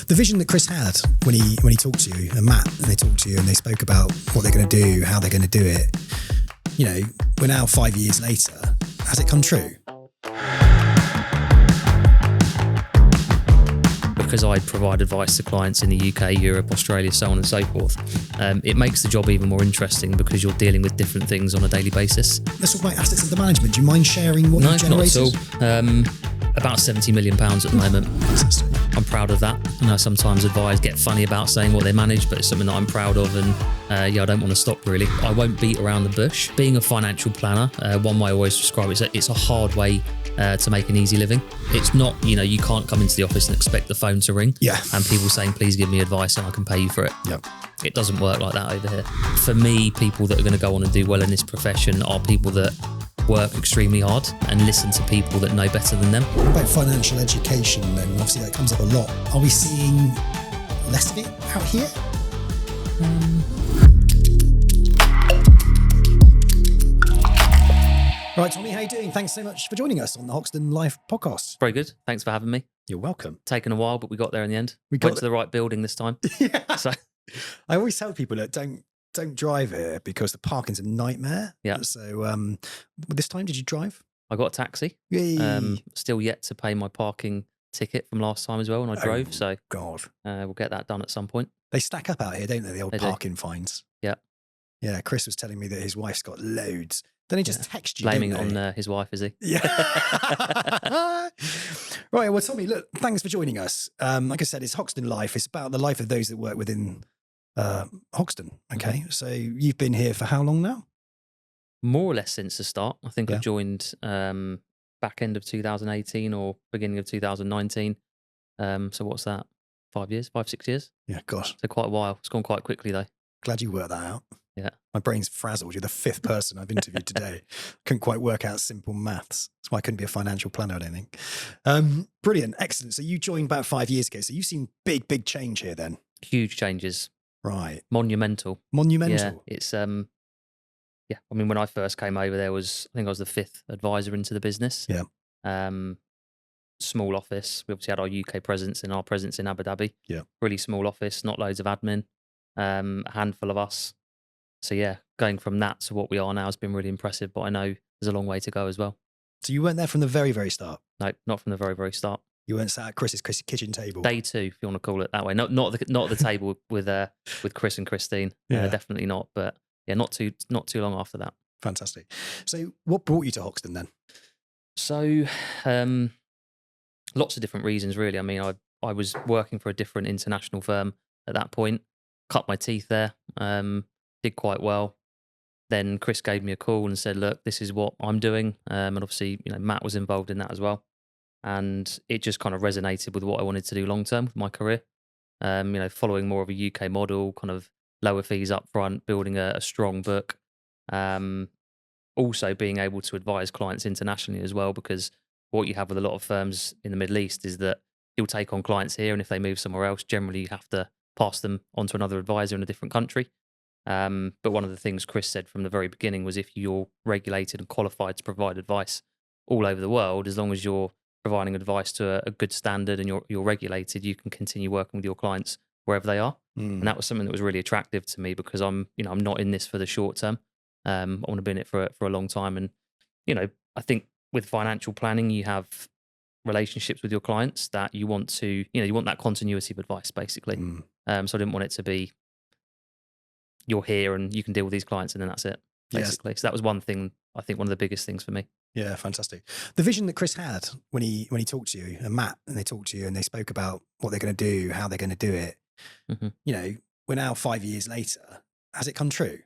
The vision that Chris had when he talked to you, and Matt, and they talked to you and they spoke about what they're going to do, how they're going to do it. You know, we're now 5 years later. Has it come true? Because I provide advice to clients in the UK, Europe, Australia, so on and so forth, it makes the job even more interesting because you're dealing with different things on a daily basis. Let's talk about assets under management. Do you mind sharing what you've generated? Not at all. About £70 million at the moment. I'm proud of that. I know sometimes advisors get funny about saying what they manage, but it's something that I'm proud of, and I don't want to stop really. I won't beat around the bush. Being a financial planner, one way I always describe it is that it's a hard way to make an easy living. It's not, you can't come into the office and expect the phone to ring. Yeah. And people saying, please give me advice and I can pay you for it. Yep. It doesn't work like that over here. For me, people that are going to go on and do well in this profession are people that work extremely hard and listen to people that know better than them. What about financial education then? Obviously that comes up a lot. Are we seeing less of it out here? Right, Tommy, how you doing? Thanks so much for joining us on the Hoxton Life Podcast. Very good. Thanks for having me. You're welcome. Taken a while, but we got there in the end. We went to the right building this time. Yeah. So I always tell people that don't drive here because the parking's a nightmare. Yeah. So this time, did you drive? I got a taxi. Yay. Still yet to pay my parking ticket from last time as well when I drove. So God, we'll get that done at some point. they stack up out here, don't they? The old They do. parking fines. Yeah. Yeah. Chris was telling me that his wife's got loads. Then he just text you. Blaming it don't they? on his wife, is he? Yeah. Right. Well, Tommy, look, thanks for joining us. Like I said, it's Hoxton Life. It's about the life of those that work within Hoxton. Okay. So you've been here for how long now? More or less since the start. I think Yeah. I joined back end of 2018 or beginning of 2019. So what's that? 5 years, 6 years? Yeah. Gosh, So quite a while. It's gone quite quickly though. glad you worked that out. Yeah. My brain's frazzled. You're the fifth person I've interviewed today. Couldn't quite work out simple maths. That's why I couldn't be a financial planner, I don't think. Brilliant. Excellent. So you joined about 5 years ago. So you've seen big change here then. Huge changes. Right. Monumental. Monumental. Yeah. It's I mean, when I first came over, I think I was the fifth advisor into the business. Yeah. Small office. We obviously had our UK presence and our presence in Abu Dhabi. Yeah. Really small office, not loads of admin. A handful of us. So yeah, going from that to what we are now has been really impressive, but I know there's a long way to go as well. So you weren't there from the very start. No, not from the very, very start. You weren't sat at Chris's kitchen table. Day two, if you want to call it that way. Not at the table with Chris and Christine. Yeah. Definitely not. But yeah, not too long after that. Fantastic. So what brought you to Hoxton then? So lots of different reasons, really. I mean, I was working for a different international firm at that point. Cut my teeth there. Did quite well. Then Chris gave me a call and said, look, this is what I'm doing. And obviously, Matt was involved in that as well. And it just kind of resonated with what I wanted to do long term with my career. Following more of a UK model, kind of lower fees up front, building a strong book. Also being able to advise clients internationally as well, because what you have with a lot of firms in the Middle East is that you'll take on clients here, and if they move somewhere else, generally you have to pass them on to another advisor in a different country. But one of the things Chris said from the very beginning was if you're regulated and qualified to provide advice all over the world, as long as you're providing advice to a good standard and you're regulated, you can continue working with your clients wherever they are. And that was something that was really attractive to me because I'm not in this for the short term. I want to be in it for a long time. And, I think with financial planning, you have relationships with your clients that you want to, you want that continuity of advice basically. So I didn't want it to be, you're here and you can deal with these clients and then that's it, basically. Yes. So that was one thing, I think one of the biggest things for me. Yeah, fantastic. The vision that Chris had when he talked to you, and Matt, and they talked to you and they spoke about what they're going to do, how they're going to do it. Mm-hmm. We're now 5 years later. Has it come true?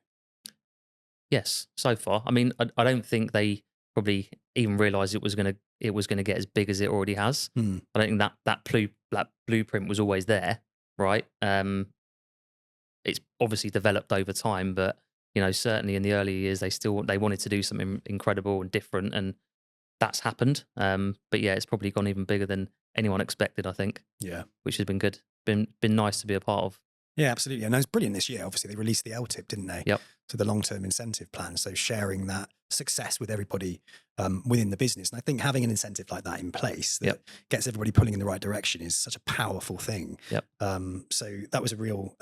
Yes, so far. I mean, I don't think they probably even realised it was going to get as big as it already has. I don't think that blueprint was always there, right? It's obviously developed over time, but certainly in the early years, they wanted to do something incredible and different, and that's happened. But yeah, it's probably gone even bigger than anyone expected, I think. Yeah, which has been good. Been nice to be a part of. Yeah, absolutely. And that was brilliant this year. Obviously, they released the LTIP, didn't they? Yep. So the long-term incentive plan. So sharing that success with everybody within the business. And I think having an incentive like that in place that Yep. gets everybody pulling in the right direction is such a powerful thing. Yep. So that was a real,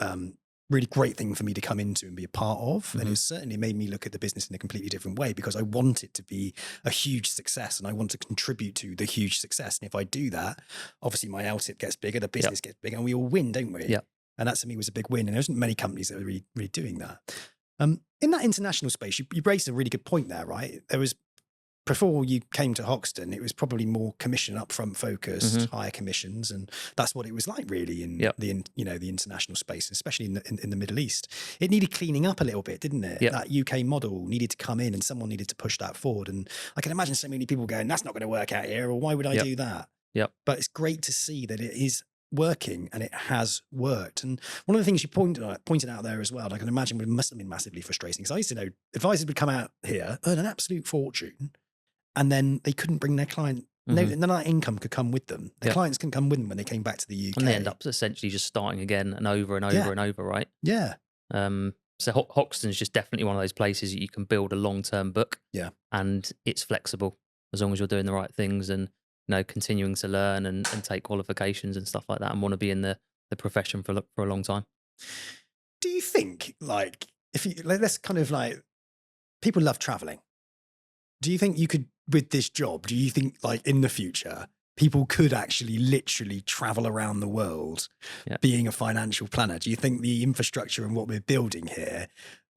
really great thing for me to come into and be a part of. And it certainly made me look at the business in a completely different way because I want it to be a huge success and I want to contribute to the huge success. And if I do that, obviously my LTIP gets bigger, the business gets bigger, and we all win, don't we? Yep. And that to me was a big win. And there wasn't many companies that were really, really doing that. In that international space, you raised a really good point there, right? There was, before you came to Hoxton, it was probably more commission upfront focused, higher commissions, and that's what it was like really in the international space, especially in the Middle East. It needed cleaning up a little bit, didn't it? Yep. That UK model needed to come in, and someone needed to push that forward. And I can imagine so many people going, "That's not going to work out here," or "Why would I do that?" Yep. But it's great to see that it is working and it has worked. And one of the things you pointed out there as well, and I can imagine it must have been massively frustrating, because I used to know advisors would come out here, earn an absolute fortune, and then they couldn't bring their client, none of that income could come with them. Their clients couldn't come with them when they came back to the UK. And they end up essentially just starting again and over and over and over, right? Yeah. So Hoxton's just definitely one of those places that you can build a long-term book. Yeah. And it's flexible as long as you're doing the right things and continuing to learn and take qualifications and stuff like that, and want to be in the profession for a long time. Do you think, like, let's kind of like, people love traveling. Do you think you could, with this job, do you think like in the future, people could actually literally travel around the world being a financial planner? Do you think the infrastructure and what we're building here,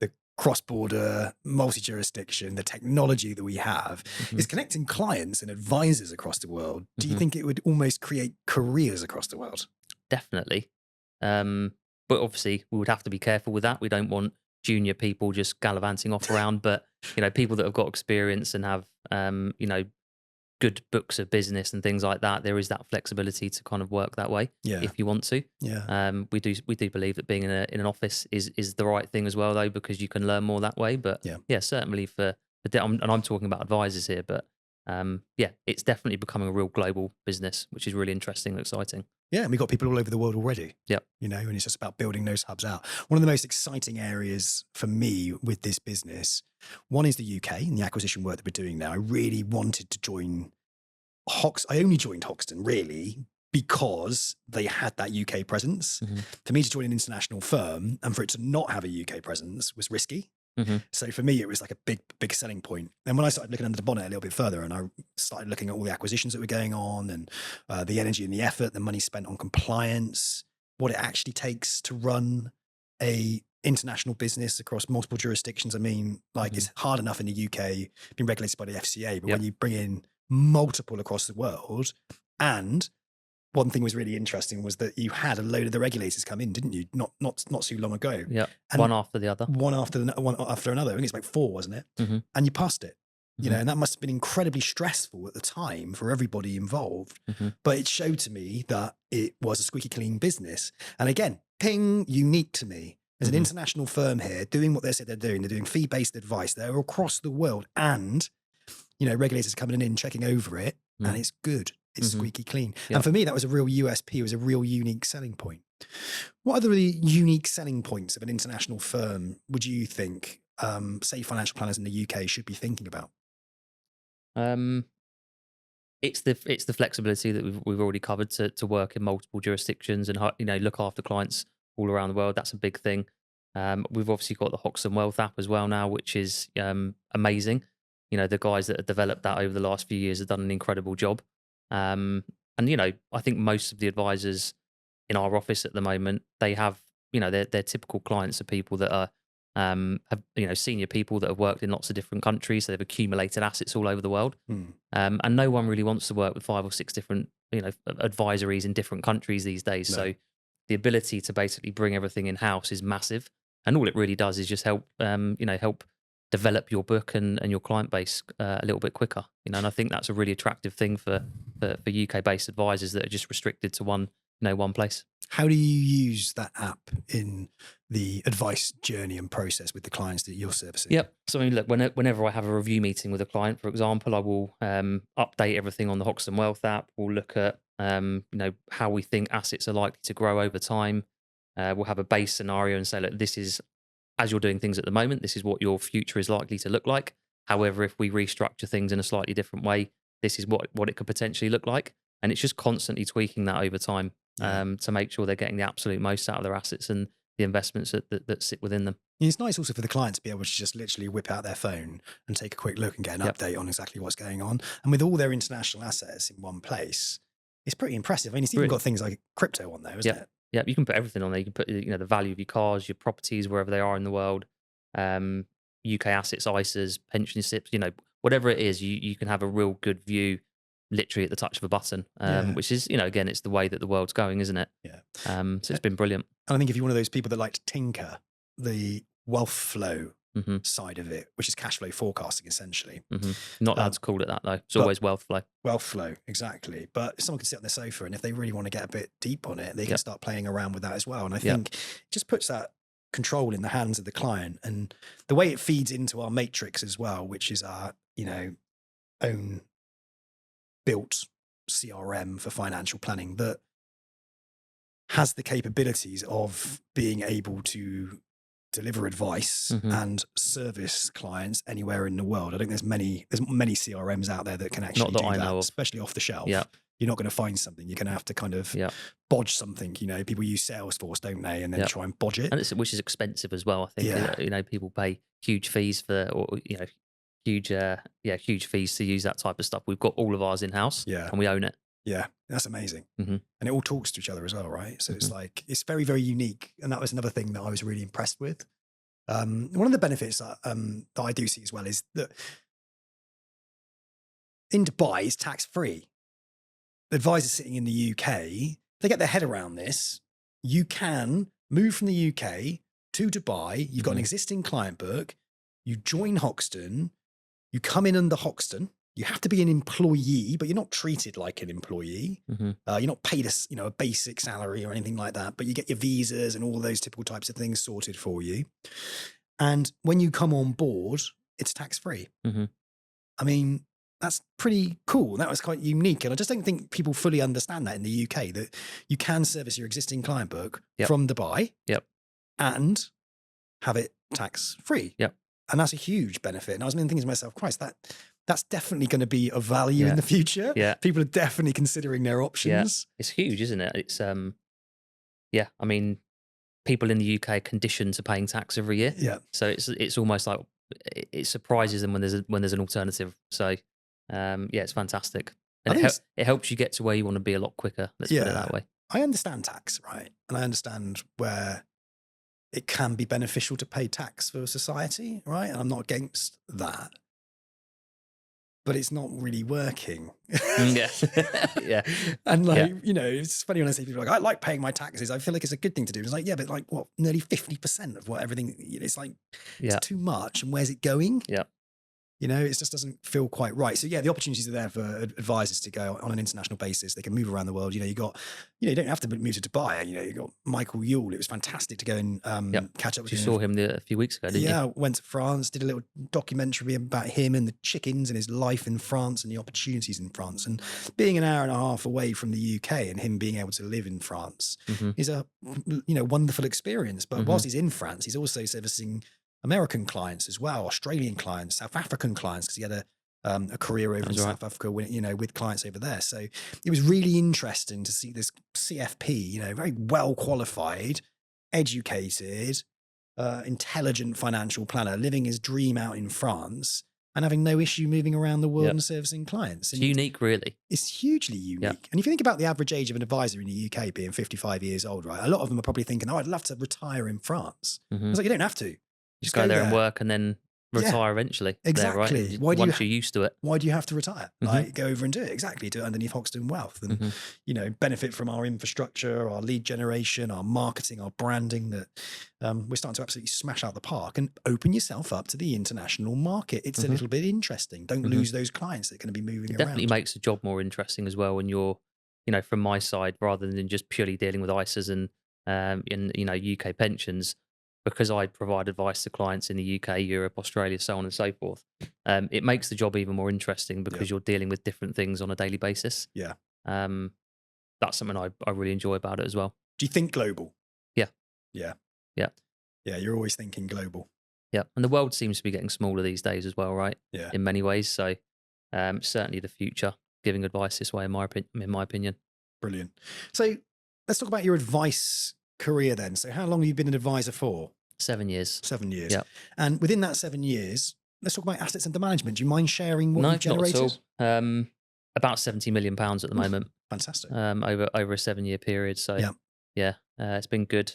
the cross-border, multi-jurisdiction, the technology that we have is connecting clients and advisors across the world? Do you think it would almost create careers across the world? Definitely. But obviously we would have to be careful with that. We don't want junior people just gallivanting off around, but people that have got experience and have good books of business and things like that, there is that flexibility to kind of work that way if you want to. We do believe that being in an office is the right thing as well, though, because you can learn more that way. But certainly and I'm talking about advisors here, but it's definitely becoming a real global business, which is really interesting and exciting. Yeah, and we've got people all over the world already. Yeah. And it's just about building those hubs out. One of the most exciting areas for me with this business, one is the UK and the acquisition work that we're doing now. I really wanted to join I only joined Hoxton really because they had that UK presence. For me to join an international firm and for it to not have a UK presence was risky. So for me, it was like a big selling point. And when I started looking under the bonnet a little bit further, and I started looking at all the acquisitions that were going on, and the energy and the effort, the money spent on compliance, what it actually takes to run a international business across multiple jurisdictions. I mean, like it's hard enough in the UK being regulated by the FCA, but when you bring in multiple across the world, and one thing was really interesting was that you had a load of the regulators come in, didn't you? Not too long ago. Yeah, and one after the other. One after another. I think it's like 4, wasn't it? And you passed it. And that must have been incredibly stressful at the time for everybody involved. But it showed to me that it was a squeaky clean business. And again, unique to me. There's an international firm here doing what they said they're doing. They're doing fee-based advice. They're across the world, and regulators coming in, checking over it, and it's good. It's squeaky clean. Yep. And for me, that was a real USP. It was a real unique selling point. What other really unique selling points of an international firm would you think, say, financial planners in the UK should be thinking about? It's the flexibility that we've already covered to work in multiple jurisdictions and look after clients all around the world. That's a big thing. We've obviously got the Hoxton Wealth app as well now, which is amazing. The guys that have developed that over the last few years have done an incredible job. And I think most of the advisors in our office at the moment, they have their typical clients are people that are have senior people that have worked in lots of different countries. So they've accumulated assets all over the world, and no one really wants to work with 5 or 6 different advisories in different countries these days. No. So the ability to basically bring everything in house is massive, and all it really does is just help help develop your book and your client base a little bit quicker. And I think that's a really attractive thing for UK based advisors that are just restricted to one place. How do you use that app in the advice journey and process with the clients that you're servicing? Yep. So I mean, look, whenever I have a review meeting with a client, for example, I will update everything on the Hoxton Wealth app. We'll look at how we think assets are likely to grow over time. We'll have a base scenario and say, look, this is, as you're doing things at the moment, this is what your future is likely to look like. However, if we restructure things in a slightly different way, this is what it could potentially look like. And it's just constantly tweaking that over time to make sure they're getting the absolute most out of their assets and the investments that sit within them. It's nice also for the client to be able to just literally whip out their phone and take a quick look and get an Yep. update on exactly what's going on. And with all their international assets in one place, it's pretty impressive. I mean, it's even got things like crypto on there, isn't it? Yeah, you can put everything on there. You can put, the value of your cars, your properties, wherever they are in the world, UK assets, ISAs, pension SIPs, whatever it is, you can have a real good view literally at the touch of a button, which is, again, it's the way that the world's going, isn't it? Yeah. So it's been brilliant. And I think if you're one of those people that like to tinker the wealth flow Mm-hmm. side of it, which is cash flow forecasting essentially. Mm-hmm. Not allowed to call it that though. It's always wealth flow. Wealth flow, exactly. But someone can sit on their sofa and if they really want to get a bit deep on it, they can start playing around with that as well. And I think it just puts that control in the hands of the client. And the way it feeds into our matrix as well, which is our, own built CRM for financial planning that has the capabilities of being able to deliver advice and service clients anywhere in the world. I think there's many CRMs out there that can actually do that, especially off the shelf. Yeah. You're not going to find something. You're going to have to kind of bodge something. People use Salesforce, don't they? And then try and bodge it. And which is expensive as well. I think people pay huge fees for, huge fees to use that type of stuff. We've got all of ours in house, and we own it. Yeah, that's amazing. Mm-hmm. And it all talks to each other as well, right? So it's it's very, very unique. And that was another thing that I was really impressed with. One of the benefits that I do see as well is that in Dubai, it's tax-free. The advisors sitting in the UK, they get their head around this. You can move from the UK to Dubai. You've got an existing client book. You join Hoxton. You come in under Hoxton. You have to be an employee, but you're not treated like an employee. You're not paid a basic salary or anything like that, but you get your visas and all those typical types of things sorted for you. And when you come on board, it's tax-free. I mean, that's pretty cool. That was quite unique. And I just don't think people fully understand that in the UK, that you can service your existing client book from Dubai and have it tax-free. And that's a huge benefit. And I was thinking to myself, Christ, that's definitely going to be of value in the future. People are definitely considering their options. It's huge, isn't it? It's I mean, people in the UK are conditioned to paying tax every year. So it's almost like it surprises them when there's an alternative. So it's fantastic. And it helps you get to where you want to be a lot quicker. Let's put it that way. I understand tax, right? And I understand where it can be beneficial to pay tax for society, right? And I'm not against that. But it's not really working. And it's funny when I say people are like, I like paying my taxes. I feel like it's a good thing to do. It's like, but like what, nearly 50% of what everything, it's like, it's too much. And where's it going? It just doesn't feel quite right. So the opportunities are there for advisors to go on an international basis. They can move around the world. You don't have to move to Dubai. You got Michael Yule. It was fantastic to go and catch up with him. You saw him a few weeks ago, didn't you? Yeah, went to France, did a little documentary about him and the chickens and his life in France and the opportunities in France. And being an hour and a half away from the UK and him being able to live in France is a wonderful experience. But whilst he's in France, he's also servicing American clients as well, Australian clients, South African clients, because he had a career over in South Africa, with clients over there. So it was really interesting to see this CFP, very well qualified, educated, intelligent financial planner living his dream out in France and having no issue moving around the world and servicing clients. And it's unique, really. It's hugely unique. And if you think about the average age of an advisor in the UK being 55 years old, right, a lot of them are probably thinking, I'd love to retire in France. It's like, you don't have to. Just go there and work and then retire eventually. Exactly. There, right? Once you're used to it. Why do you have to retire? Like, go over and do it. Exactly. Do it underneath Hoxton Wealth and, benefit from our infrastructure, our lead generation, our marketing, our branding that we're starting to absolutely smash out the park and open yourself up to the international market. It's a little bit interesting. Don't lose those clients that are going to be moving around. Definitely makes the job more interesting as well when you're, from my side, rather than just purely dealing with ISAs and, UK pensions. Because I provide advice to clients in the UK, Europe, Australia, so on and so forth, it makes the job even more interesting because you're dealing with different things on a daily basis. That's something I really enjoy about it as well. Do you think global? Yeah. Yeah. Yeah. Yeah. You're always thinking global. Yeah. And the world seems to be getting smaller these days as well, right? Yeah. In many ways. So certainly the future, giving advice this way, in my opinion. Brilliant. So let's talk about your advice career then. So how long have you been an advisor for? 7 years. 7 years. Yeah. And within that 7 years, let's talk about assets under management. Do you mind sharing what No, you've generated? not at all. About £70 million at the moment. Fantastic. Over a 7-year period. So Yeah. it's been good.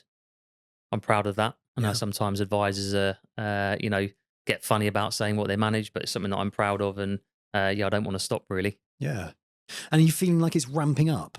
I'm proud of that. I know Yeah. sometimes advisors get funny about saying what they manage, but it's something that I'm proud of, and I don't want to stop really. Yeah. And are you feeling like it's ramping up?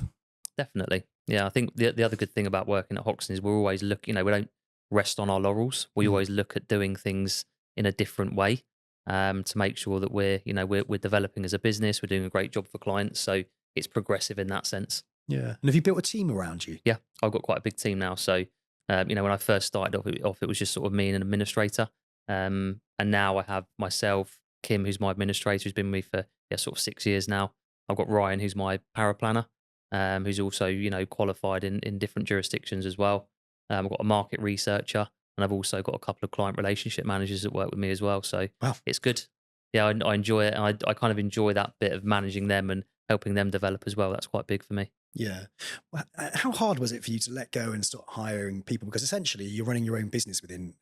Definitely. Yeah, I think the other good thing about working at Hoxton is we're always looking, we don't rest on our laurels. We always look at doing things in a different way to make sure that we're developing as a business. We're doing a great job for clients. So it's progressive in that sense. Yeah. And have you built a team around you? Yeah, I've got quite a big team now. So, when I first started off, it was just sort of me and an administrator. And now I have myself, Kim, who's my administrator, who's been with me for sort of 6 years now. I've got Ryan, who's my paraplanner, who's also, qualified in different jurisdictions as well. I've got a market researcher, and I've also got a couple of client relationship managers that work with me as well. So It's good. Yeah, I enjoy it. And I kind of enjoy that bit of managing them and helping them develop as well. That's quite big for me. Yeah. Well, how hard was it for you to let go and start hiring people? Because essentially you're running your own business within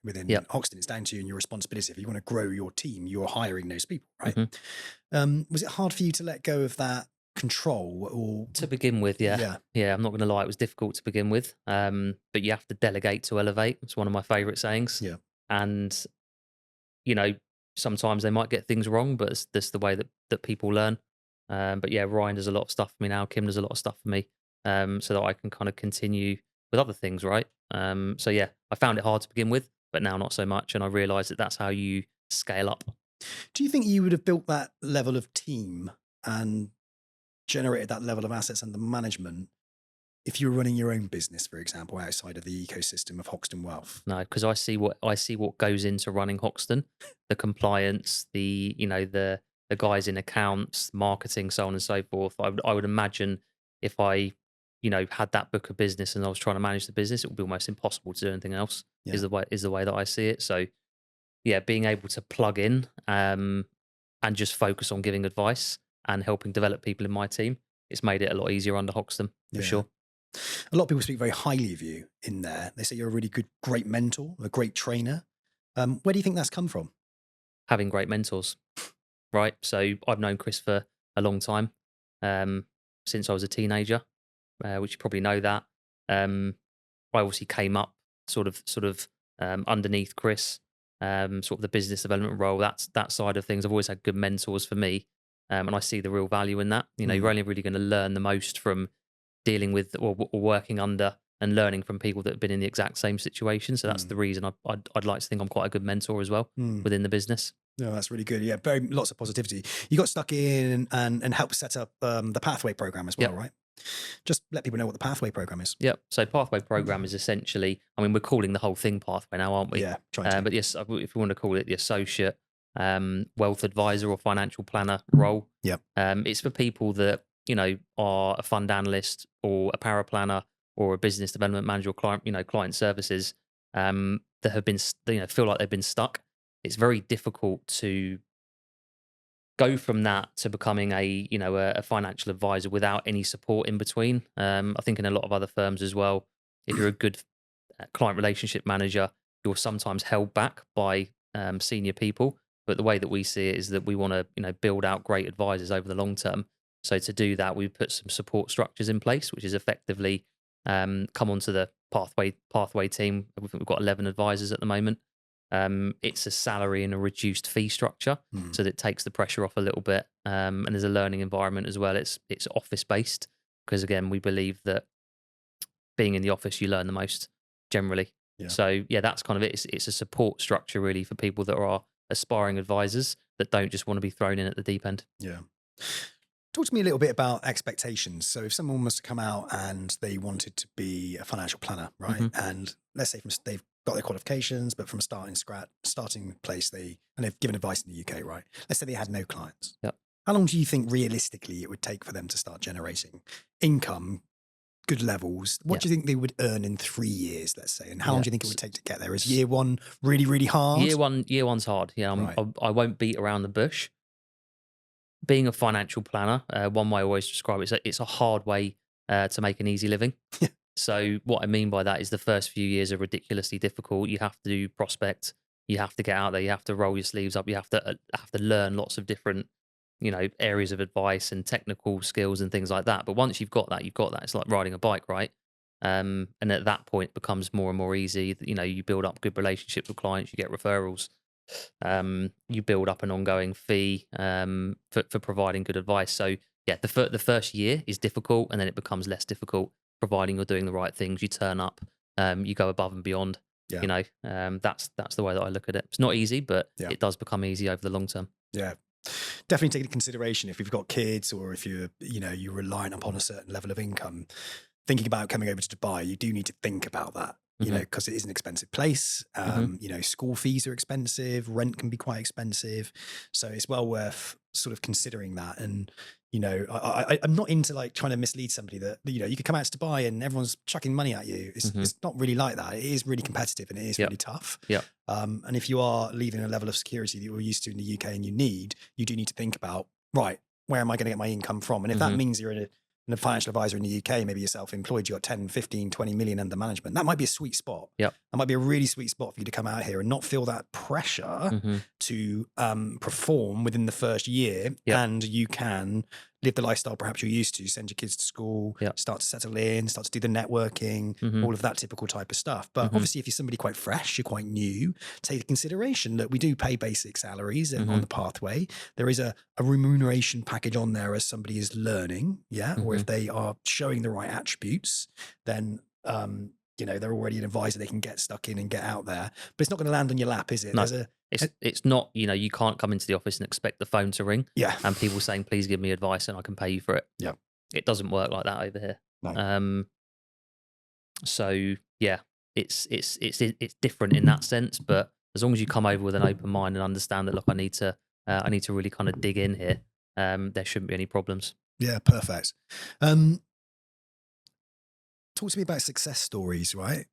Hoxton. It's down to you and your responsibility. If you want to grow your team, you're hiring those people, right? Mm-hmm. Was it hard for you to let go of that control? Or to begin with? Yeah. I'm not going to lie, it was difficult to begin with. But you have to delegate to elevate. It's one of my favorite sayings. Yeah. And sometimes they might get things wrong, but it's just the way that people learn. But yeah, Ryan does a lot of stuff for me now. Kim does a lot of stuff for me, so that I can kind of continue with other things, right? So yeah, I found it hard to begin with, but now not so much. And I realised that that's how you scale up. Do you think you would have built that level of team and generated that level of assets under management if you were running your own business, for example, outside of the ecosystem of Hoxton Wealth? No, because I see what goes into running Hoxton, the compliance, the guys in accounts, marketing, so on and so forth. I would imagine if I, had that book of business and I was trying to manage the business, it would be almost impossible to do anything else. Yeah. Is the way that I see it. So, yeah, being able to plug in and just focus on giving advice and helping develop people in my team, it's made it a lot easier under Hoxton for sure. A lot of people speak very highly of you in there. They say you're a really great mentor, a great trainer. Where do you think that's come from? Having great mentors. Right. So I've known Chris for a long time, since I was a teenager, which you probably know that. I obviously came up sort of underneath Chris, sort of the business development role. That side of things. I've always had good mentors for me, and I see the real value in that. You're only really going to learn the most from dealing with or working under and learning from people that have been in the exact same situation. So that's the reason I'd like to think I'm quite a good mentor as well within the business. No, that's really good. Yeah, lots of positivity. You got stuck in and helped set up the Pathway program as well, right? Just let people know what the Pathway program is. Yep. So Pathway program is essentially, we're calling the whole thing Pathway now, aren't we? Yeah. But yes, if we want to call it the associate wealth advisor or financial planner role. Yep. It's for people that, are a fund analyst or a paraplanner or a business development manager or client services that have been, feel like they've been stuck. It's very difficult to go from that to becoming a financial advisor without any support in between. I think in a lot of other firms as well, if you're a good client relationship manager, you're sometimes held back by senior people. But the way that we see it is that we want to build out great advisors over the long term. So to do that, we put some support structures in place, which is effectively come onto the Pathway team. We've got 11 advisors at the moment. It's a salary and a reduced fee structure, so that it takes the pressure off a little bit. And there's a learning environment as well. It's office based because again, we believe that being in the office, you learn the most generally. Yeah. So yeah, that's kind of it. It's a support structure really for people that are aspiring advisors that don't just want to be thrown in at the deep end. Yeah. Talk to me a little bit about expectations. So if someone was to come out and they wanted to be a financial planner, right? And let's say they've got their qualifications, but from a starting place, they've given advice in the UK, right? Let's say they had no clients. Yep. How long do you think realistically it would take for them to start generating income good levels, what Yeah. do you think they would earn in 3 years, let's say? And how long Yeah. do you think it would take to get there? Is year one really, really hard? Year one's hard. Yeah, Right. I won't beat around the bush. Being a financial planner, one way I always describe it is it's a hard way to make an easy living. So what I mean by that is the first few years are ridiculously difficult. You have to prospect, you have to get out there, you have to roll your sleeves up, you have to learn lots of different, areas of advice and technical skills and things like that. But once you've got that, you've got that. It's like riding a bike, right? And at that point, it becomes more and more easy. You build up good relationships with clients, you get referrals, you build up an ongoing fee for providing good advice. So yeah, the first year is difficult, and then it becomes less difficult, providing you're doing the right things. You turn up, you go above and beyond. Yeah. That's the way that I look at it. It's not easy, but Yeah. it does become easy over the long term. Yeah. Definitely take into consideration if you've got kids or if you're reliant upon a certain level of income, thinking about coming over to Dubai, you do need to think about that, because it is an expensive place. School fees are expensive, rent can be quite expensive. So it's well worth sort of considering that. And, I'm not into like trying to mislead somebody that, you could come out to Dubai and everyone's chucking money at you. It's not really like that. It is really competitive and it is really tough. Yeah. And if you are leaving a level of security that you're used to in the UK and you do need to think about, right, where am I going to get my income from? And if that means you're a financial advisor in the UK, maybe you're self-employed, you've got 10, 15, 20 million under management, that might be a sweet spot. Yep. That might be a really sweet spot for you to come out here and not feel that pressure to perform within the first year. Yep. And you can live the lifestyle perhaps you're used to, send your kids to school, Yep. start to settle in, start to do the networking, all of that typical type of stuff. But obviously if you're somebody quite fresh, you're quite new, take into consideration that we do pay basic salaries on the pathway. There is a remuneration package on there as somebody is learning, or if they are showing the right attributes, then they're already an advisor, they can get stuck in and get out there. But it's not going to land on your lap, is it? No. It's not, you can't come into the office and expect the phone to ring. Yeah. And people saying, please give me advice and I can pay you for it. Yeah. It doesn't work like that over here. No. So yeah, it's different in that sense, but as long as you come over with an open mind and understand that, look, I need to really kind of dig in here, there shouldn't be any problems. Yeah, perfect. Talk to me about success stories, right?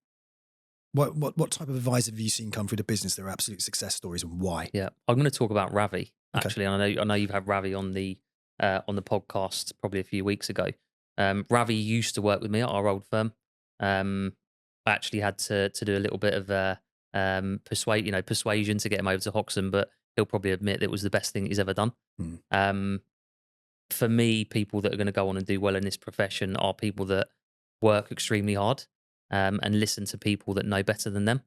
What type of advisor have you seen come through the business that are absolute success stories, and why? Yeah, I'm going to talk about Ravi Okay. actually. I know you've had Ravi on the podcast probably a few weeks ago. Ravi used to work with me at our old firm. I actually had to do a little bit of persuasion to get him over to Hoxton, but he'll probably admit that it was the best thing he's ever done. For me, people that are going to go on and do well in this profession are people that work extremely hard and listen to people that know better than them.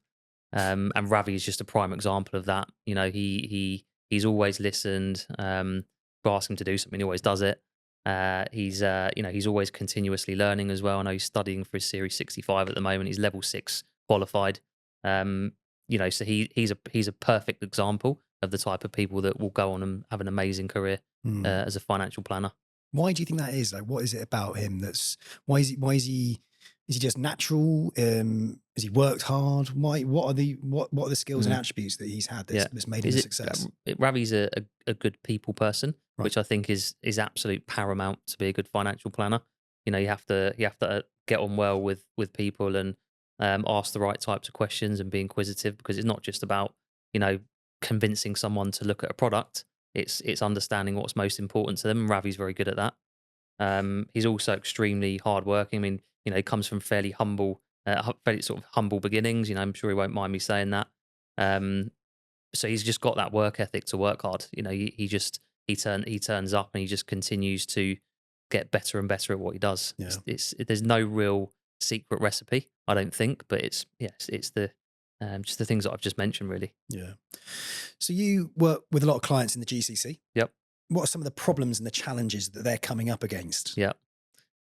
And Ravi is just a prime example of that. He's always listened. Ask him to do something, he always does it. He's always continuously learning as well. I know he's studying for his Series 65 at the moment. He's level 6 qualified. So he's a perfect example of the type of people that will go on and have an amazing career as a financial planner. Why do you think that is? Like, what is it about him why is he just natural? Has he worked hard? Why? What are the skills and attributes that he's had that's made him a success? Ravi's a good people person, Right. which I think is absolute paramount to be a good financial planner. You have to get on well with people and ask the right types of questions and be inquisitive, because it's not just about convincing someone to look at a product. It's understanding what's most important to them. And Ravi's very good at that. He's also extremely hardworking. I mean, he comes from fairly sort of humble beginnings. I'm sure he won't mind me saying that. So he's just got that work ethic to work hard. He turns up and he just continues to get better and better at what he does. Yeah. There's no real secret recipe, I don't think, but it's the just the things that I've just mentioned, really. Yeah. So you work with a lot of clients in the GCC. Yep. What are some of the problems and the challenges that they're coming up against? Yeah.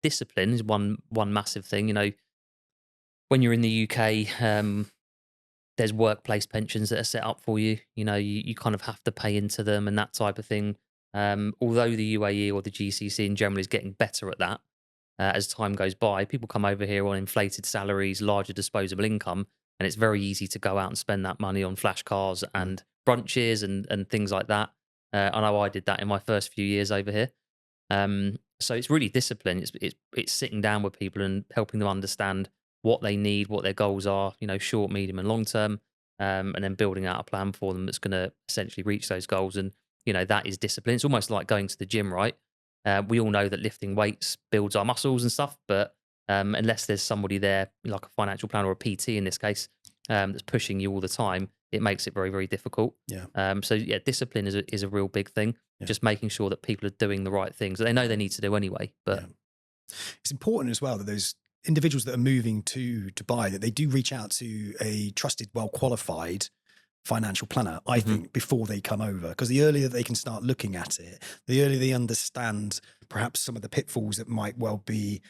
Discipline is one massive thing. When you're in the UK, there's workplace pensions that are set up for you. You kind of have to pay into them and that type of thing. Although the UAE or the GCC in general is getting better at that, as time goes by, people come over here on inflated salaries, larger disposable income, and it's very easy to go out and spend that money on flash cars and brunches and things like that. I know I did that in my first few years over here. So it's really discipline. It's sitting down with people and helping them understand what they need, what their goals are, short, medium, and long term, and then building out a plan for them that's going to essentially reach those goals. And that is discipline. It's almost like going to the gym, right? We all know that lifting weights builds our muscles and stuff, but unless there's somebody there, like a financial planner or a PT in this case, that's pushing you all the time, it makes it very, very difficult. Yeah. So yeah, discipline is a real big thing. Yeah. Just making sure that people are doing the right things that they know they need to do anyway. But it's important as well that those individuals that are moving to Dubai, that they do reach out to a trusted, well-qualified financial planner, I think, before they come over. Because the earlier they can start looking at it, the earlier they understand perhaps some of the pitfalls that might well be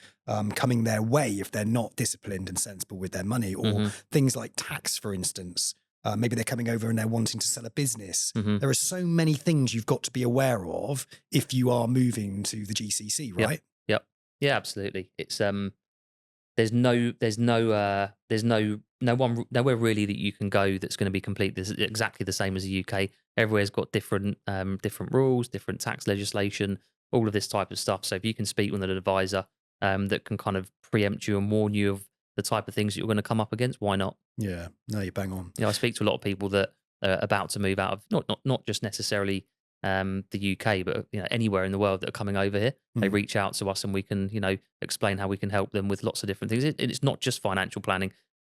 coming their way if they're not disciplined and sensible with their money, or things like tax, for instance. Maybe they're coming over and they're wanting to sell a business. There are so many things you've got to be aware of if you are moving to the GCC, right? Yep. Yeah, absolutely. It's there's nowhere really that you can go that's going to be exactly the same as the UK. Everywhere's got different rules, different tax legislation, all of this type of stuff. So if you can speak with an advisor that can kind of preempt you and warn you of the type of things that you're going to come up against, why not? Yeah, no, you're bang on. I speak to a lot of people that are about to move out of not just necessarily the UK, but anywhere in the world that are coming over here. They reach out to us and we can explain how we can help them with lots of different things. It's not just financial planning.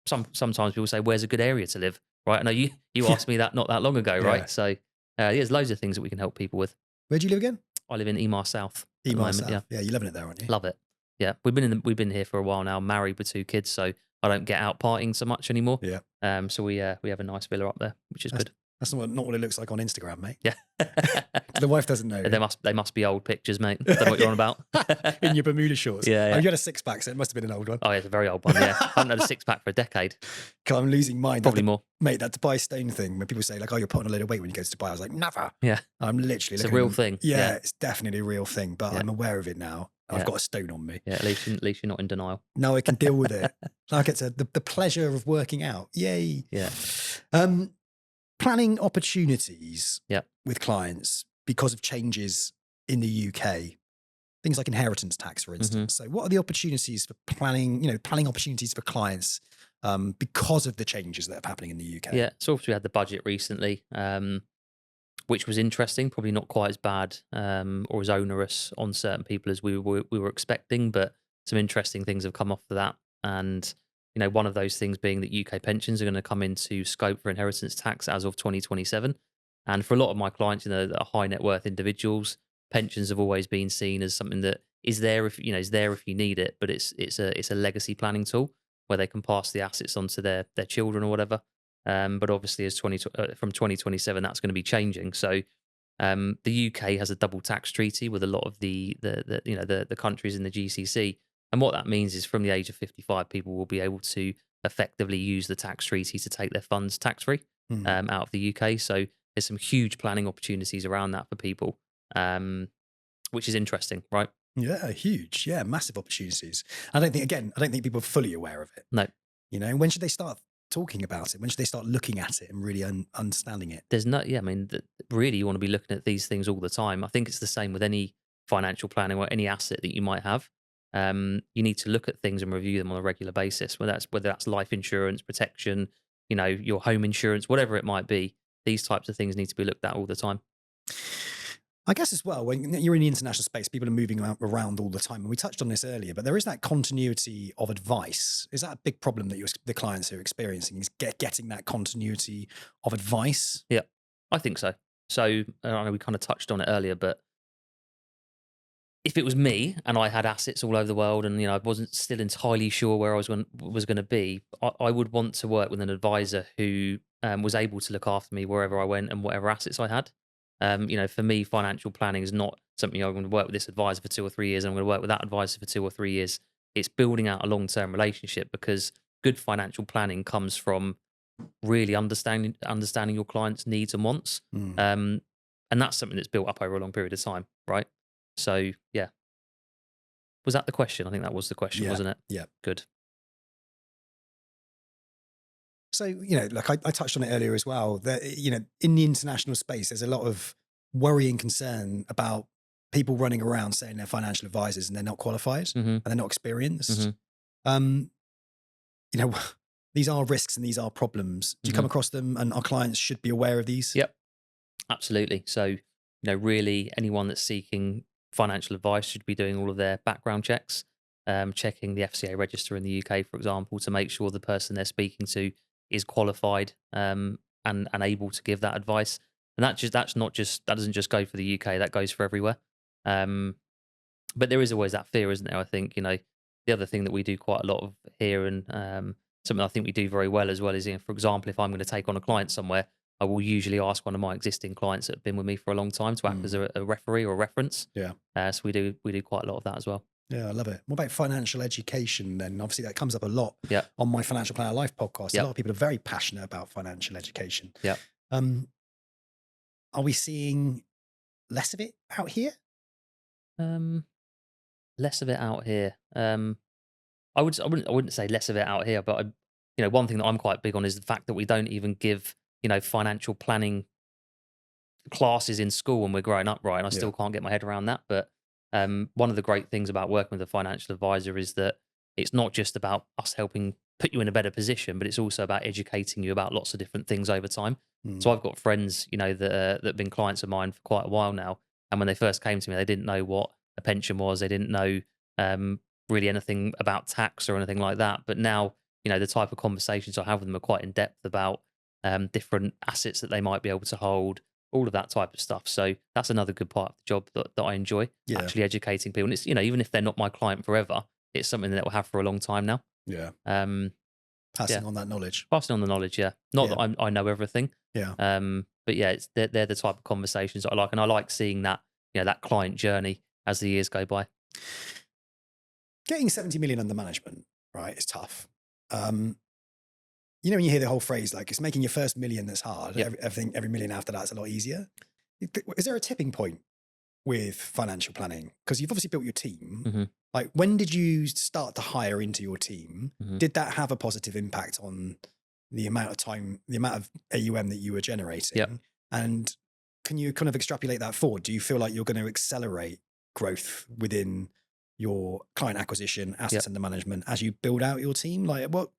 Sometimes people say, "Where's a good area to live?" Right? I know you asked me that not that long ago, right? So there's loads of things that we can help people with. Where do you live again? I live in Emar South. Emar South. Yeah, you're loving it there, aren't you? Love it. Yeah, we've been here for a while now. Married with 2 kids, so I don't get out partying so much anymore. Yeah. So we have a nice villa up there, which is good. That's not what it looks like on Instagram, mate. Yeah. The wife doesn't know. They must be old pictures, mate. Don't know what you're on about. In your Bermuda shorts. Yeah. Oh, you had a 6-pack, so it must have been an old one. Oh, yeah, it's a very old one, yeah. I haven't had a 6-pack for a decade. I'm losing mine. Probably more. Mate, that Dubai stone thing, when people say, like, "Oh, you're putting a load of weight when you go to Dubai," I was like, never. Yeah. I'm literally It's a real thing. Yeah, it's definitely a real thing, but I'm aware of it now. I've got a stone on me. Yeah, at least you're not in denial. No, I can deal with it. Like it's the pleasure of working out. Yay. Yeah. Planning opportunities Yeah. with clients because of changes in the UK. Things like inheritance tax, for instance. So what are the opportunities for planning opportunities for clients because of the changes that are happening in the UK? Yeah, so obviously we had the budget recently, which was interesting, probably not quite as bad or as onerous on certain people as we were expecting, but some interesting things have come off of that. And one of those things being that UK pensions are going to come into scope for inheritance tax as of 2027. And for a lot of my clients, that are high net worth individuals, pensions have always been seen as something that is there if you need it, but it's a legacy planning tool where they can pass the assets on to their children or whatever. But obviously, from 2027, that's going to be changing. So the UK has a double tax treaty with a lot of the countries in the GCC. And what that means is from the age of 55, people will be able to effectively use the tax treaty to take their funds tax-free out of the UK. So there's some huge planning opportunities around that for people, which is interesting, right? Yeah, huge. Yeah, massive opportunities. I don't think people are fully aware of it. No. When should they start talking about it? When should they start looking at it and really understanding it? Really, you want to be looking at these things all the time. I think it's the same with any financial planning or any asset that you might have. You need to look at things and review them on a regular basis, whether that's life insurance, protection, your home insurance, whatever it might be. These types of things need to be looked at all the time. I guess as well, when you're in the international space, people are moving around all the time. And we touched on this earlier, but there is that continuity of advice. Is that a big problem that the clients are experiencing, is getting that continuity of advice? Yeah, I think so. So I know we kind of touched on it earlier, but if it was me and I had assets all over the world and I wasn't still entirely sure where I was going to be, I would want to work with an advisor who was able to look after me wherever I went and whatever assets I had. For me, financial planning is not something I'm going to work with this advisor for 2 or 3 years and I'm going to work with that advisor for 2 or 3 years. It's building out a long-term relationship, because good financial planning comes from really understanding your client's needs and wants. And that's something that's built up over a long period of time, right? So, yeah. Was that the question? I think that was the question, wasn't it? Yeah. Good. So, like I touched on it earlier as well, that, in the international space, there's a lot of worry and concern about people running around saying they're financial advisors and they're not qualified and they're not experienced. You know, these are risks and these are problems. Do you come across them, and our clients should be aware of these? Yep, absolutely. So, you know, really anyone that's seeking financial advice should be doing all of their background checks, checking the FCA register in the UK, for example, to make sure the person they're speaking to is qualified and able to give that advice. And that doesn't just go for the UK, that goes for everywhere. But there is always that fear, isn't there? I think, you know, the other thing that we do quite a lot of here, and something I think we do very well as well, is, you know, for example, if I'm going to take on a client somewhere, I will usually ask one of my existing clients that have been with me for a long time to act as a referee or a reference. Yeah. So we do quite a lot of that as well. Yeah, I love it. What about financial education then? Obviously, that comes up a lot on my Financial Planner Life podcast. A lot of people are very passionate about financial education. Yeah. Are we seeing less of it out here? Less of it out here. I wouldn't say less of it out here, but you know, one thing that I'm quite big on is the fact that we don't even give, you know, financial planning classes in school when we're growing up, right? And I still can't get my head around that. But one of the great things about working with a financial advisor is that it's not just about us helping put you in a better position, but it's also about educating you about lots of different things over time. So I've got friends, you know, that have been clients of mine for quite a while now, and when they first came to me, they didn't know what a pension was. They didn't know really anything about tax or anything like that. But now, you know, the type of conversations I have with them are quite in depth about different assets that they might be able to hold, all of that type of stuff. So that's another good part of the job that I enjoy, actually educating people. And it's, you know, even if they're not my client forever, it's something that we'll have for a long time now. Yeah. Passing on that knowledge. Passing on the knowledge, Not that I know everything. Yeah. But yeah, they're the type of conversations that I like. And I like seeing that, you know, that client journey as the years go by. Getting 70 million under management, right, is tough. You know, when you hear the whole phrase, like, it's making your first million that's hard, every million after that's a lot easier. Is there a tipping point with financial planning? Because you've obviously built your team. Like, when did you start to hire into your team? Did that have a positive impact on the amount of time, the amount of AUM that you were generating? And can you kind of extrapolate that forward? Do you feel like you're going to accelerate growth within your client acquisition, assets under management, as you build out your team? Like, what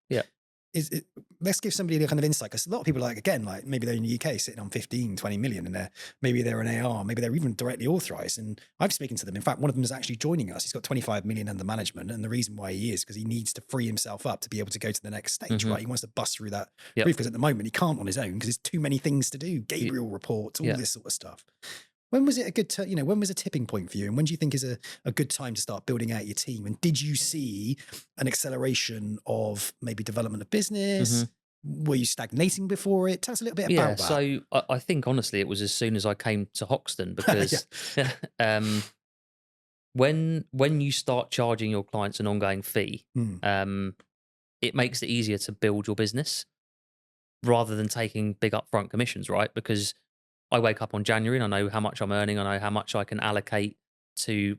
is it? Let's give somebody the kind of insight, because a lot of people, like, again, like, maybe they're in the UK sitting on 15, 20 million, and maybe they're an AR, maybe they're even directly authorized. And I've spoken to them. In fact, one of them is actually joining us. He's got 25 million under management. And the reason why he is because he needs to free himself up to be able to go to the next stage, right? He wants to bust through that roof, because at the moment he can't on his own because there's too many things to do. Gabriel reports, all this sort of stuff. When was it a good when was a tipping point for you? And when do you think is a good time to start building out your team? And did you see an acceleration of maybe development of business? Were you stagnating before it? Tell us a little bit about that. So I think, honestly, it was as soon as I came to Hoxton, because when you start charging your clients an ongoing fee, it makes it easier to build your business rather than taking big upfront commissions, right? Because I wake up on January and I know how much I'm earning. I know how much I can allocate to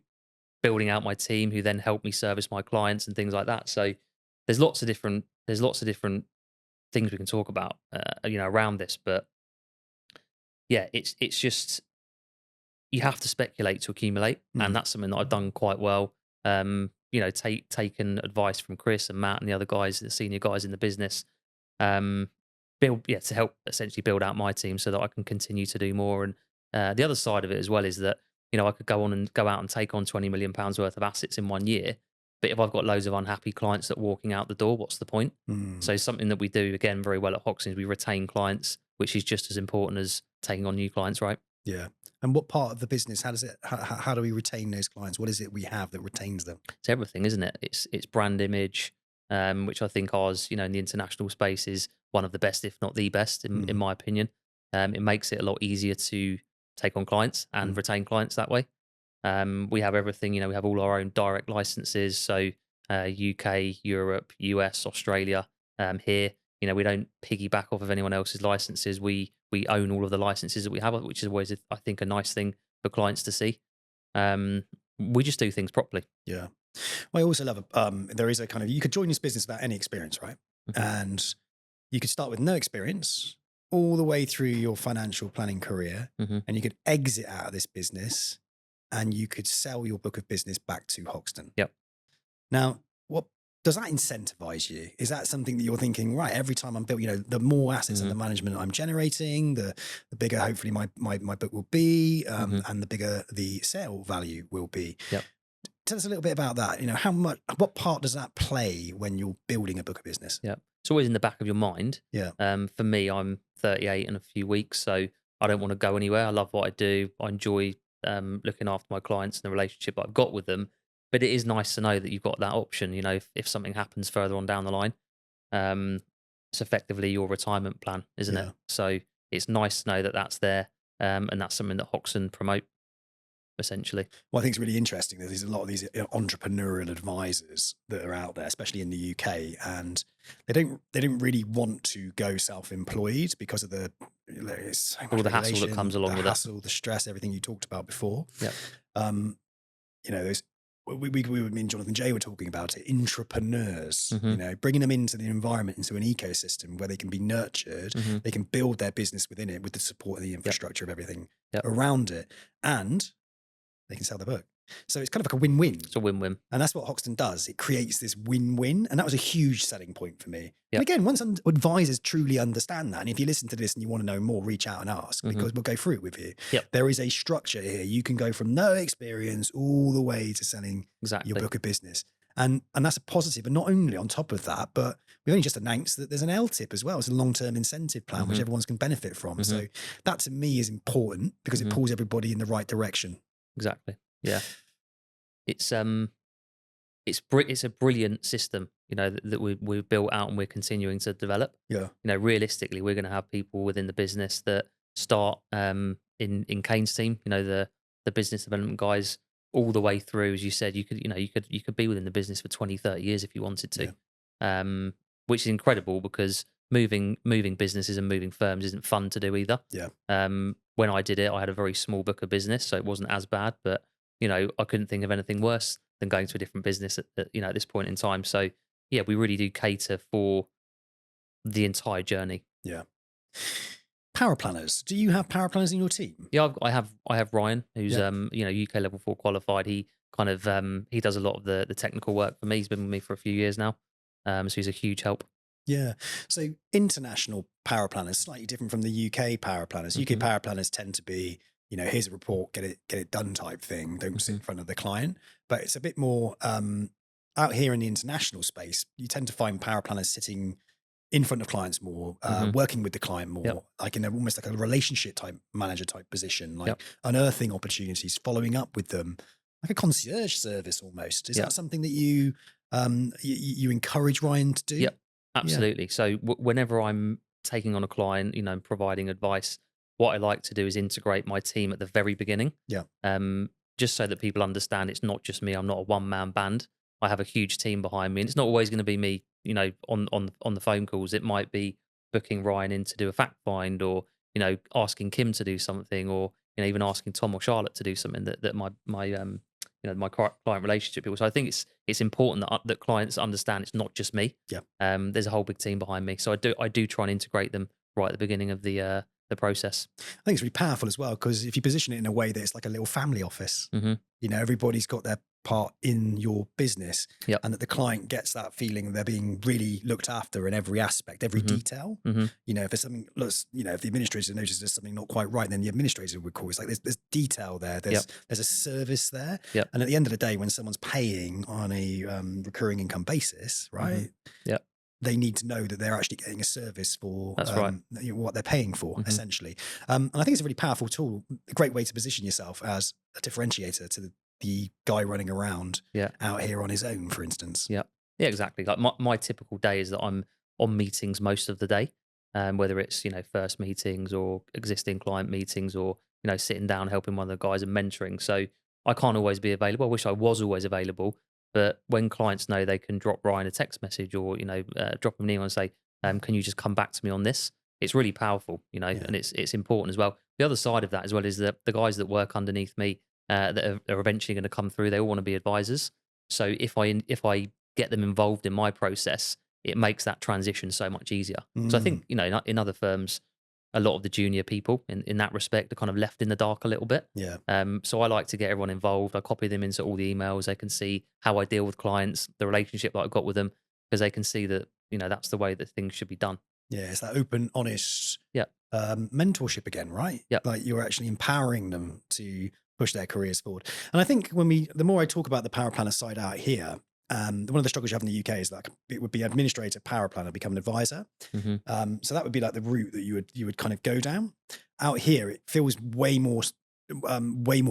building out my team, who then help me service my clients and things like that. So there's lots of different things we can talk about, you know, around this. But yeah, it's just, you have to speculate to accumulate, and that's something that I've done quite well. You know, taken advice from Chris and Matt and the other guys, the senior guys in the business. To help essentially build out my team so that I can continue to do more. And the other side of it as well is that, you know, I could go out and take on £20 million worth of assets in 1 year. But if I've got loads of unhappy clients that are walking out the door, what's the point? So something that we do, again, very well at Hoxton is we retain clients, which is just as important as taking on new clients, right? Yeah. And what part of the business, how do we retain those clients? What is it we have that retains them? It's everything, isn't it? It's brand image, which I think ours, you know, in the international space is one of the best, if not the best, in my opinion. It makes it a lot easier to take on clients and retain clients that way. We have everything, you know, we have all our own direct licenses. So UK, Europe, US, Australia, here, you know, we don't piggyback off of anyone else's licenses. We own all of the licenses that we have, which is always, I think, a nice thing for clients to see. We just do things properly. Yeah. Well, I also love, there is a kind of, you could join this business without any experience, right? And you could start with no experience all the way through your financial planning career, and you could exit out of this business and you could sell your book of business back to Hoxton. Yep. Now, what does that incentivize you? Is that something that you're thinking, right, every time I'm building, the more assets under management I'm generating, the bigger hopefully my book will be, and the bigger the sale value will be. Yep. Tell us a little bit about that. What part does that play when you're building a book of business? Yeah. It's always in the back of your mind. Yeah. For me, I'm 38 in a few weeks, so I don't want to go anywhere. I love what I do. I enjoy looking after my clients and the relationship that I've got with them. But it is nice to know that you've got that option. If something happens further on down the line, it's effectively your retirement plan, isn't it? So it's nice to know that that's there, and that's something that Hoxton promote, essentially. Well, I think it's really interesting. There's a lot of these entrepreneurial advisors that are out there, especially in the UK, and they don't really want to go self-employed because of all the hassle that comes along with the stress, everything you talked about before. Yeah. There's me and Jonathan Jay were talking about it. Intrapreneurs, bringing them into the environment, into an ecosystem where they can be nurtured, they can build their business within it with the support of the infrastructure of everything around it, and they can sell the book. So it's kind of like a win-win. It's a win-win. And that's what Hoxton does. It creates this win-win. And that was a huge selling point for me. Yep. And again, once advisors truly understand that, and if you listen to this and you want to know more, reach out and ask, because we'll go through it with you. Yep. There is a structure here. You can go from no experience all the way to selling your book of business. And that's a positive. And not only on top of that, but we only just announced that there's an LTIP as well. It's a long-term incentive plan, which everyone can benefit from. So that to me is important because it pulls everybody in the right direction. Exactly. Yeah. It's a brilliant system, that we've built out and we're continuing to develop. Yeah. Realistically, we're going to have people within the business that start in Kane's team, the business development guys, all the way through. As you said, you could be within the business for 20, 30 years if you wanted to, which is incredible because moving businesses and moving firms isn't fun to do either. Yeah. When I did it, I had a very small book of business, so it wasn't as bad, but I couldn't think of anything worse than going to a different business at this point in time. So yeah, we really do cater for the entire journey. Yeah. Power planners. Do you have power planners in your team? Yeah, I have Ryan, who's UK level 4 qualified. He kind of he does a lot of the technical work for me. He's been with me for a few years now, so he's a huge help. Yeah. So international power planners, slightly different from the UK power planners. UK power planners tend to be, here's a report, get it done type thing. Don't sit in front of the client. But it's a bit more out here in the international space. You tend to find power planners sitting in front of clients more, working with the client more, like in almost like a relationship type manager type position, like unearthing opportunities, following up with them, like a concierge service almost. Is that something that you encourage Ryan to do? Yep, absolutely. So whenever I'm taking on a client, and providing advice, what I like to do is integrate my team at the very beginning. Yeah. Just so that people understand it's not just me. I'm not a one-man band. I have a huge team behind me, and it's not always going to be me, on the phone calls. It might be booking Ryan in to do a fact find, or asking Kim to do something, or even asking Tom or Charlotte to do something that my client relationship people. So I think it's important that clients understand it's not just me. Yeah. There's a whole big team behind me, so I do try and integrate them right at the beginning of the process. I think it's really powerful as well, because if you position it in a way that it's like a little family office, everybody's got their part in your business, and that the client gets that feeling they're being really looked after in every aspect, every detail. If there's something, if the administrator notices there's something not quite right, then the administrator would call. It's like there's detail there. There's a service there, and at the end of the day, when someone's paying on a recurring income basis, right? They need to know that they're actually getting a service for what they're paying for, essentially. And I think it's a really powerful tool, a great way to position yourself as a differentiator to the guy running around out here on his own, for instance. Yeah, exactly. Like my typical day is that I'm on meetings most of the day, whether it's first meetings or existing client meetings, or sitting down helping one of the guys and mentoring. So I can't always be available. I wish I was always available. But when clients know they can drop Ryan a text message, or drop him an email and say, "Can you just come back to me on this?" It's really powerful, and it's important as well. The other side of that as well is that the guys that work underneath me that are eventually going to come through, they all want to be advisors. So if I get them involved in my process, it makes that transition so much easier. So I think in other firms, a lot of the junior people in that respect are kind of left in the dark a little bit. Yeah. So I like to get everyone involved. I copy them into all the emails. They can see how I deal with clients, the relationship that I've got with them, because they can see that, that's the way that things should be done. Yeah. It's that open, honest Yeah. mentorship again, right? Yeah. Like you're actually empowering them to push their careers forward. And I think the more I talk about the power planner side out here, one of the struggles you have in the UK is that it would be administrator, power planner, become an advisor. Mm-hmm. So that would be like the route that you would kind of go down. Out here, it feels way more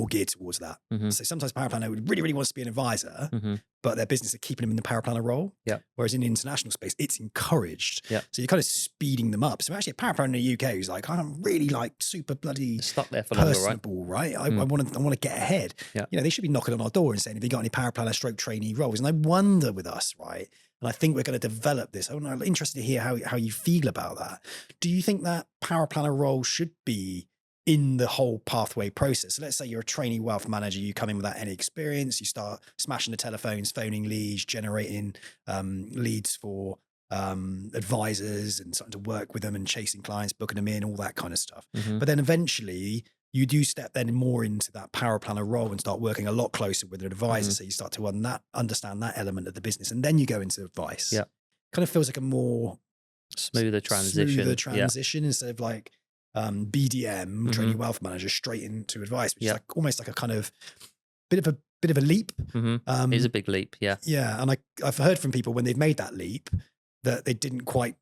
geared towards that. Mm-hmm. So sometimes power planner really, really wants to be an advisor, Mm-hmm. but their business are keeping them in the power planner role. Yeah. Whereas in the international space, it's encouraged. Yeah. So you're kind of speeding them up. So actually a power planner in the UK who's like, I'm really like super bloody Stuck there for longer, right? personable, right? I want to get ahead. Yeah. They should be knocking on our door and saying, have you got any power planner stroke trainee roles? And I wonder with us, right? And I think we're going to develop this. I'm interested to hear how you feel about that. Do you think that power planner role should be in the whole pathway process? So let's say you're a trainee wealth manager, you come in without any experience, you start smashing the telephones, phoning leads, generating leads for advisors and starting to work with them and chasing clients, booking them in, all that kind of stuff. Mm-hmm. But then eventually you do step then more into that power planner role and start working a lot closer with an advisor. Mm-hmm. So you start to understand that element of the business, and then you go into advice. Yeah. Kind of feels like a more Smoother transition. instead of like BDM, trainee wealth manager, straight into advice, which is like almost like a kind of bit of a leap. Mm-hmm. It is a big leap. Yeah. Yeah. And I've heard from people when they've made that leap that they didn't quite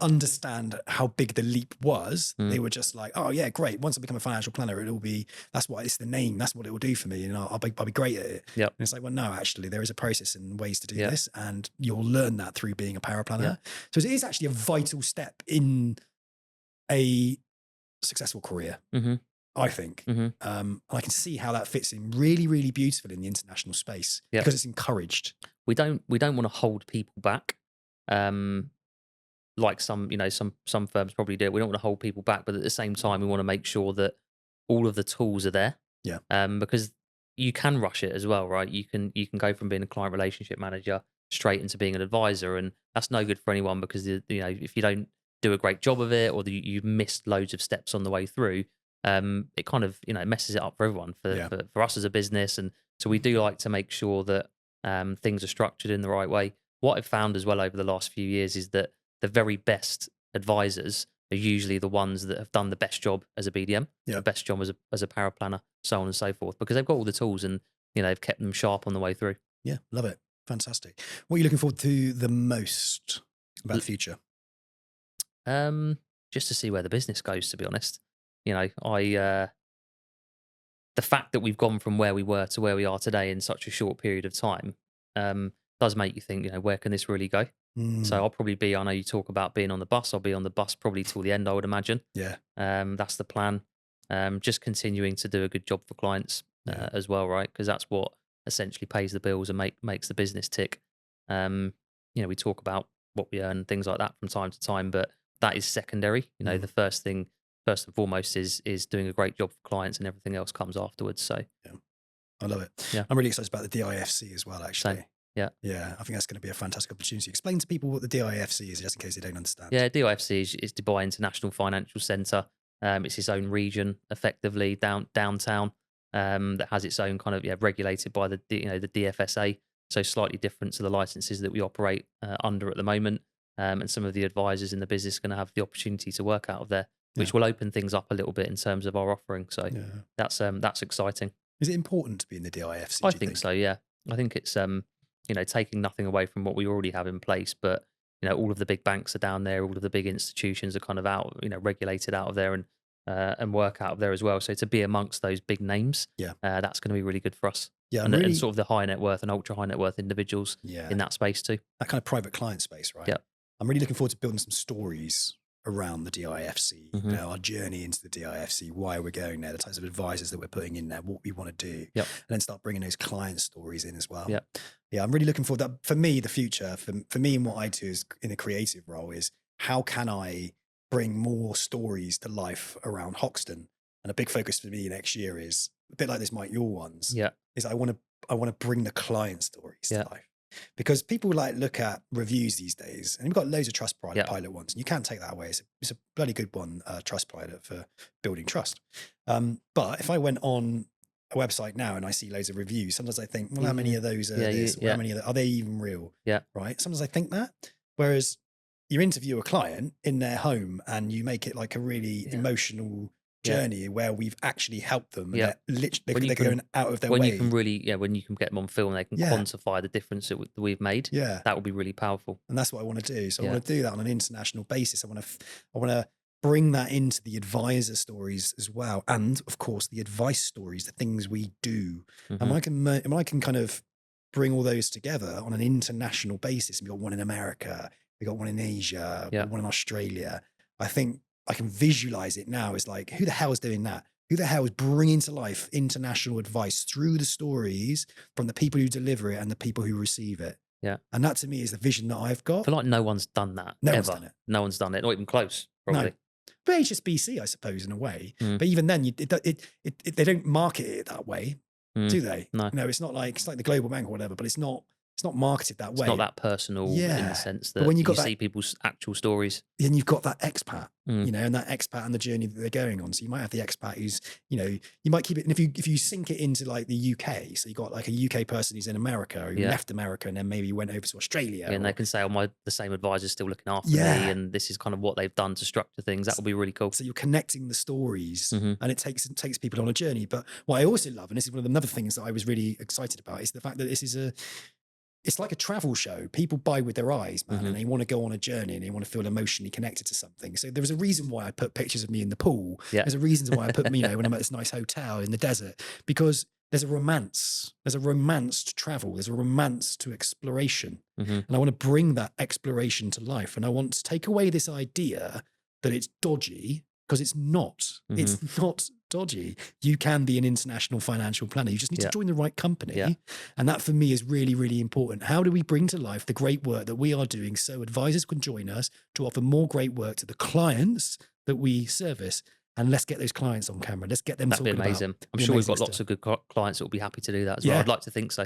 understand how big the leap was. They were just like, oh yeah, great. Once I become a financial planner, it's the name. That's what it will do for me. And I'll be great at it. Yep. And it's like, well, no, actually there is a process and ways to do this. And you'll learn that through being a power planner. Yeah. So it is actually a vital step in a successful career, I think. And I can see how that fits in really, really beautifully in the international space because it's encouraged. We don't want to hold people back. Like some firms probably do. We don't want to hold people back, but at the same time, we want to make sure that all of the tools are there. Yeah. Because you can rush it as well, right? You can go from being a client relationship manager straight into being an advisor, and that's no good for anyone because if you don't do a great job of it, or you've missed loads of steps on the way through, it kind of messes it up for everyone, for us as a business. And so we do like to make sure that things are structured in the right way. What I've found as well over the last few years is that the very best advisors are usually the ones that have done the best job as a BDM, the best job as a power planner, so on and so forth, because they've got all the tools and they've kept them sharp on the way through. Yeah, love it. Fantastic. What are you looking forward to the most about the future? Just to see where the business goes, to be honest. The fact that we've gone from where we were to where we are today in such a short period of time does make you think, where can this really go? So I'll probably I know you talk about being on the bus. I'll be on the bus probably till the end, I would imagine. Yeah. That's the plan. Just continuing to do a good job for clients as well, right? Because that's what essentially pays the bills and makes the business tick. We talk about what we earn and things like that from time to time, but that is secondary. The first and foremost is doing a great job for clients, and everything else comes afterwards. So yeah, I love it. Yeah. I'm really excited about the DIFC as well, actually. Same. Yeah. Yeah. I think that's going to be a fantastic opportunity. Explain to people what the DIFC is, just in case they don't understand. Yeah. DIFC is Dubai International Financial Centre. It's its own region, effectively downtown, that has its own kind of regulated by the DFSA. So slightly different to the licenses that we operate under at the moment. And some of the advisors in the business are going to have the opportunity to work out of there, which will open things up a little bit in terms of our offering. So that's exciting. Is it important to be in the DIFC? I think so. Yeah, I think it's taking nothing away from what we already have in place, but all of the big banks are down there, all of the big institutions are kind of out, regulated out of there and work out of there as well. So to be amongst those big names, that's going to be really good for us. Yeah, and sort of the high net worth and ultra high net worth individuals in that space too. That kind of private client space, right? Yeah. I'm really looking forward to building some stories around the DIFC, our journey into the DIFC, why we're going there, the types of advisors that we're putting in there, what we want to do, and then start bringing those client stories in as well. Yeah, I'm really looking forward to that. For me, the future, for me and what I do is in a creative role is how can I bring more stories to life around Hoxton? And a big focus for me next year is a bit like this, Mike, your ones. Yeah, is I want to bring the client stories to life. because people like look at reviews these days, and we've got loads of Trustpilot Yeah. pilot ones, and you can't take that away. It's a bloody good one, Trustpilot, for building trust. But if I went on a website now and I see loads of reviews, sometimes I think, well, how many of those are this? Or how many are they even real? Yeah. Right. Sometimes I think that. Whereas you interview a client in their home and you make it like a really emotional journey where we've actually helped them. And they're going out of their way. When you can really, when you can get them on film, they can quantify the difference that we've made. Yeah. That would be really powerful. And that's what I want to do. So I want to do that on an international basis. I want to bring that into the advisor stories as well. And of course, the advice stories, the things we do. And when I can kind of bring all those together on an international basis, and we've got one in America, we got one in Asia, one in Australia. I think I can visualize it now as like, who the hell is doing that? Who the hell is bringing to life international advice through the stories from the people who deliver it and the people who receive it? Yeah. And that to me is the vision that I've got. I feel like no one's done that. No one's done it. No one's done it. Not even close, probably. No. But HSBC, I suppose, in a way. But even then, they don't market it that way, do they? No. No, it's like the Global Bank or whatever, but it's not marketed that way. It's not that personal in the sense that when you see people's actual stories. Then you've got that expat, and that expat and the journey that they're going on. So you might have the expat who's, you might keep it. And if you sync it into like the UK, so you got like a UK person who's in America who left America and then maybe went over to Australia. And they can say, the same advisor's still looking after me, and this is kind of what they've done to structure things. That would be really cool. So you're connecting the stories, and it takes people on a journey. But what I also love, and this is one of the other things that I was really excited about, is the fact that this is it's like a travel show. People buy with their eyes, man, and they want to go on a journey and they want to feel emotionally connected to something. So there was a reason why I put pictures of me in the pool. Yeah. There's a reason why I put, when I'm at this nice hotel in the desert, because there's a romance. There's a romance to travel. There's a romance to exploration. And I want to bring that exploration to life. And I want to take away this idea that it's dodgy, because it's not. It's not dodgy. You can be an international financial planner. You just need to join the right company. And that for me is really, really important. How do we bring to life the great work that we are doing so advisors can join us to offer more great work to the clients that we service? And let's get those clients on camera. Let's get them talking about. That'd be amazing. I'm sure we've got lots of good clients that will be happy to do that as well. I'd like to think so.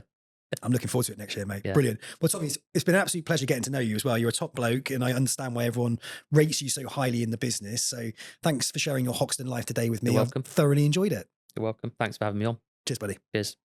I'm looking forward to it next year, mate. Brilliant. Well, Tommy, it's been an absolute pleasure getting to know you as well. You're a top bloke, and I understand why everyone rates you so highly in the business. So thanks for sharing your Hoxton life today with me. You're welcome. I've thoroughly enjoyed it. You're welcome. Thanks for having me on. Cheers, buddy. Cheers.